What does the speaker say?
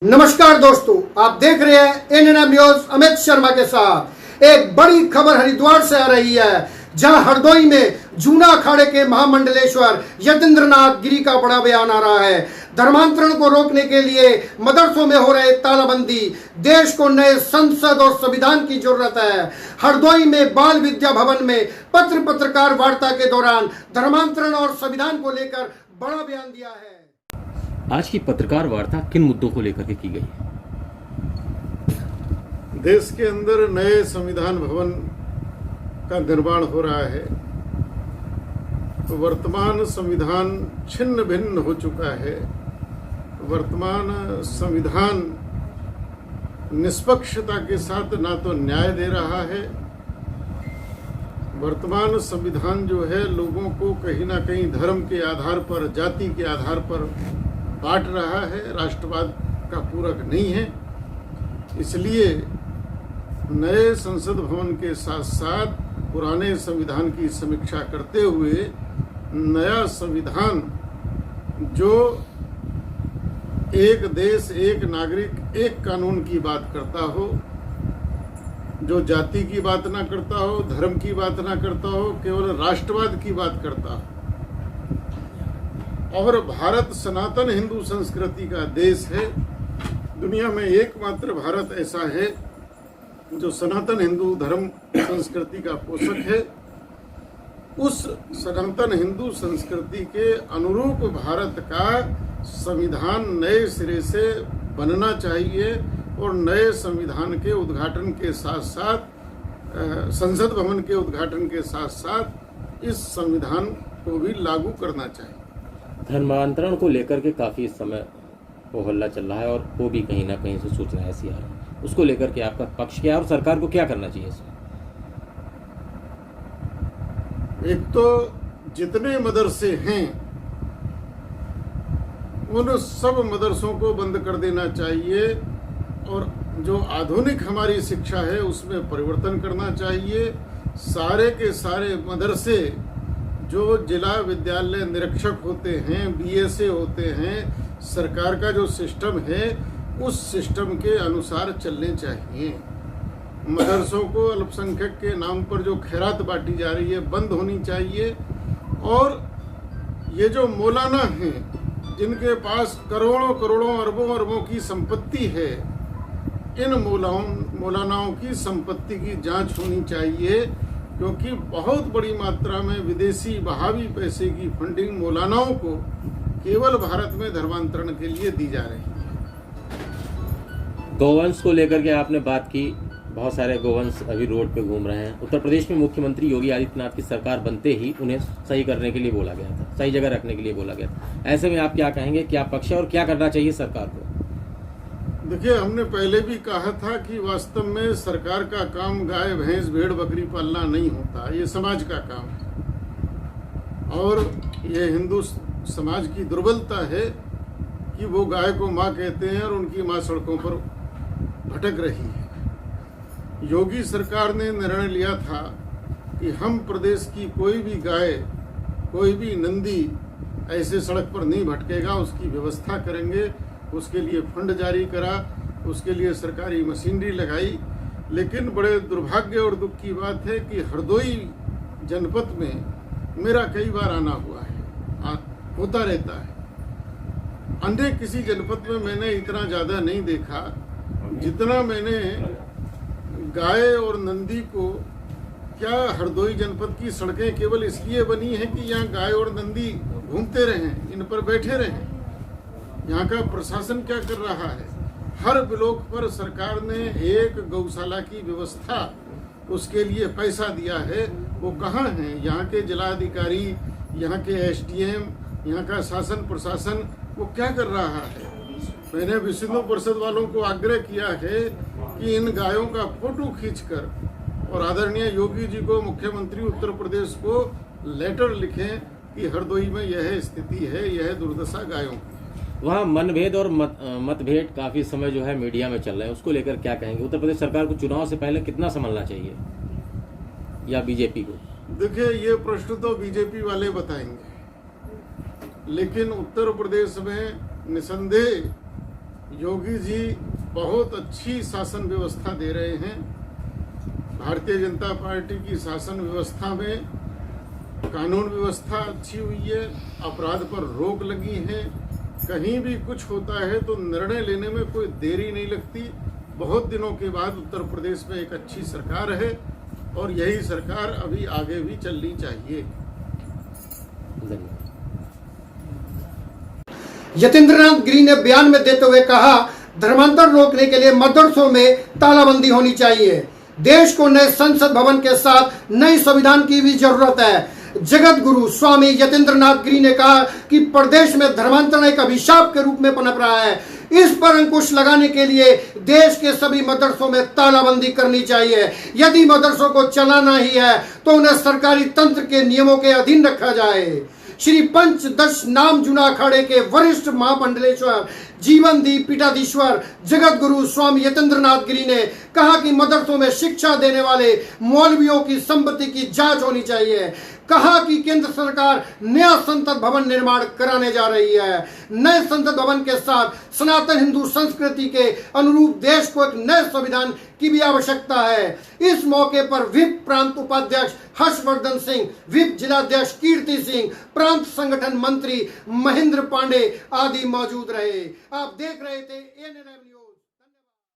नमस्कार दोस्तों, आप देख रहे हैं एनएनएम न्यूज अमित शर्मा के साथ। एक बड़ी खबर हरिद्वार से आ रही है, जहां हरदोई में जूना अखाड़े के महामंडलेश्वर यतीन्द्रनाथ गिरी का बड़ा बयान आ रहा है। धर्मांतरण को रोकने के लिए मदरसों में हो रहे तालाबंदी, देश को नए संसद और संविधान की जरूरत है। हरदोई में बाल विद्या भवन में पत्रकार वार्ता के दौरान धर्मांतरण और संविधान को लेकर बड़ा बयान दिया है। आज की पत्रकार वार्ता किन मुद्दों को लेकर के की गई? देश के अंदर नए संविधान भवन का निर्माण हो रहा है। वर्तमान संविधान छिन्न भिन्न हो चुका है। वर्तमान संविधान निष्पक्षता के साथ ना तो न्याय दे रहा है। वर्तमान संविधान जो है लोगों को कहीं ना कहीं धर्म के आधार पर, जाति के आधार पर बांट रहा है, राष्ट्रवाद का पूरक नहीं है। इसलिए नए संसद भवन के साथ साथ पुराने संविधान की समीक्षा करते हुए नया संविधान जो एक देश, एक नागरिक, एक कानून की बात करता हो, जो जाति की बात ना करता हो, धर्म की बात ना करता हो, केवल राष्ट्रवाद की बात करता हो। और भारत सनातन हिंदू संस्कृति का देश है। दुनिया में एकमात्र भारत ऐसा है जो सनातन हिंदू धर्म संस्कृति का पोषक है। उस सनातन हिंदू संस्कृति के अनुरूप भारत का संविधान नए सिरे से बनना चाहिए और नए संविधान के उद्घाटन के साथ साथ संसद भवन के उद्घाटन के साथ साथ इस संविधान को भी लागू करना चाहिए। धर्मांतरण को लेकर के काफी समय हो हल्ला चल रहा है और वो भी कहीं ना कहीं से सूचना ऐसी आ रही है, उसको लेकर के आपका पक्ष क्या और सरकार को क्या करना चाहिए इसमें? एक तो जितने मदरसे हैं उन सब मदरसों को बंद कर देना चाहिए और जो आधुनिक हमारी शिक्षा है उसमें परिवर्तन करना चाहिए। सारे के सारे मदरसे जो जिला विद्यालय निरीक्षक होते हैं, बीएसए होते हैं, सरकार का जो सिस्टम है उस सिस्टम के अनुसार चलने चाहिए। मदरसों को अल्पसंख्यक के नाम पर जो खैरात बांटी जा रही है बंद होनी चाहिए। और ये जो मौलाना हैं जिनके पास करोड़ों करोड़ों अरबों अरबों की संपत्ति है, इन मौलानाओं की संपत्ति की जांच होनी चाहिए, क्योंकि बहुत बड़ी मात्रा में विदेशी बहावी पैसे की फंडिंग मौलानाओं को केवल भारत में धर्मांतरण के लिए दी जा रही है। गोवंश को लेकर के आपने बात की, बहुत सारे गोवंश अभी रोड पे घूम रहे हैं। उत्तर प्रदेश में मुख्यमंत्री योगी आदित्यनाथ की सरकार बनते ही उन्हें सही करने के लिए बोला गया था, सही जगह रखने के लिए बोला गया था। ऐसे में आप क्या कहेंगे, क्या पक्ष है और क्या करना चाहिए सरकार को? देखिए, हमने पहले भी कहा था कि वास्तव में सरकार का काम गाय, भैंस, भेड़, बकरी पालना नहीं होता, ये समाज का काम है। और ये हिंदू समाज की दुर्बलता है कि वो गाय को माँ कहते हैं और उनकी माँ सड़कों पर भटक रही है। योगी सरकार ने निर्णय लिया था कि हम प्रदेश की कोई भी गाय, कोई भी नंदी ऐसे सड़क पर नहीं भटकेगा, उसकी व्यवस्था करेंगे। उसके लिए फंड जारी करा, उसके लिए सरकारी मशीनरी लगाई। लेकिन बड़े दुर्भाग्य और दुख की बात है कि हरदोई जनपद में मेरा कई बार आना हुआ है, होता रहता है। अन्य किसी जनपद में मैंने इतना ज़्यादा नहीं देखा जितना मैंने गाय और नंदी को। क्या हरदोई जनपद की सड़कें केवल इसलिए बनी हैं कि यहाँ गाय और नंदी घूमते रहें, इन पर बैठे रहें? यहाँ का प्रशासन क्या कर रहा है? हर ब्लॉक पर सरकार ने एक गौशाला की व्यवस्था, उसके लिए पैसा दिया है, वो कहाँ है? यहाँ के जिलाधिकारी, यहाँ के एसडीएम, यहाँ का शासन प्रशासन वो क्या कर रहा है? मैंने विष्णु परिषद वालों को आग्रह किया है कि इन गायों का फोटो खींचकर और आदरणीय योगी जी को, मुख्यमंत्री उत्तर प्रदेश को लेटर लिखें कि हरदोई में यह स्थिति है, यह दुर्दशा गायों की। वहाँ मनभेद और मतभेद काफी समय जो है मीडिया में चल रहे हैं, उसको लेकर क्या कहेंगे? उत्तर प्रदेश सरकार को चुनाव से पहले कितना संभलना चाहिए या बीजेपी को? देखिए, ये प्रश्न तो बीजेपी वाले बताएंगे, लेकिन उत्तर प्रदेश में निसंदेह योगी जी बहुत अच्छी शासन व्यवस्था दे रहे हैं। भारतीय जनता पार्टी की शासन व्यवस्था में कानून व्यवस्था अच्छी हुई है, अपराध पर रोक लगी है, कहीं भी कुछ होता है तो निर्णय लेने में कोई देरी नहीं लगती। बहुत दिनों के बाद उत्तर प्रदेश में एक अच्छी सरकार है और यही सरकार अभी आगे भी चलनी चाहिए। धन्यवाद। यतीन्द्रनाथ गिरी ने बयान में देते हुए कहा, धर्मांतर रोकने के लिए मदरसों में तालाबंदी होनी चाहिए। देश को नए संसद भवन के साथ नई संविधान की भी जरूरत है। जगत गुरु स्वामी यतीन्द्रनाथ गिरी ने कहा कि प्रदेश में धर्मांतरण एक अभिशाप के रूप में पनप रहा है। इस पर अंकुश लगाने के लिए देश के सभी मदरसों में तालाबंदी करनी चाहिए। यदि मदरसों को चलाना ही है तो उन्हें सरकारी तंत्र के नियमों के अधीन रखा जाए। श्री पंचदश नाम जूना अखाड़े के वरिष्ठ महामंडलेश्वर जीवनदीप पीठाधीश्वर जगत गुरु स्वामी यतीन्द्रनाथ गिरी ने कहा कि मदरसों में शिक्षा देने वाले मौलवियों की संपत्ति की जांच होनी चाहिए। कहा कि केंद्र सरकार नया संसद भवन निर्माण कराने जा रही है। नए संसद भवन के साथ सनातन हिंदू संस्कृति के अनुरूप देश को एक नए संविधान की भी आवश्यकता है। इस मौके पर विप प्रांत उपाध्यक्ष हर्षवर्धन सिंह, विप जिलाध्यक्ष कीर्ति सिंह, प्रांत संगठन मंत्री महेंद्र पांडे आदि मौजूद रहे। आप देख रहे थे ANN न्यूज।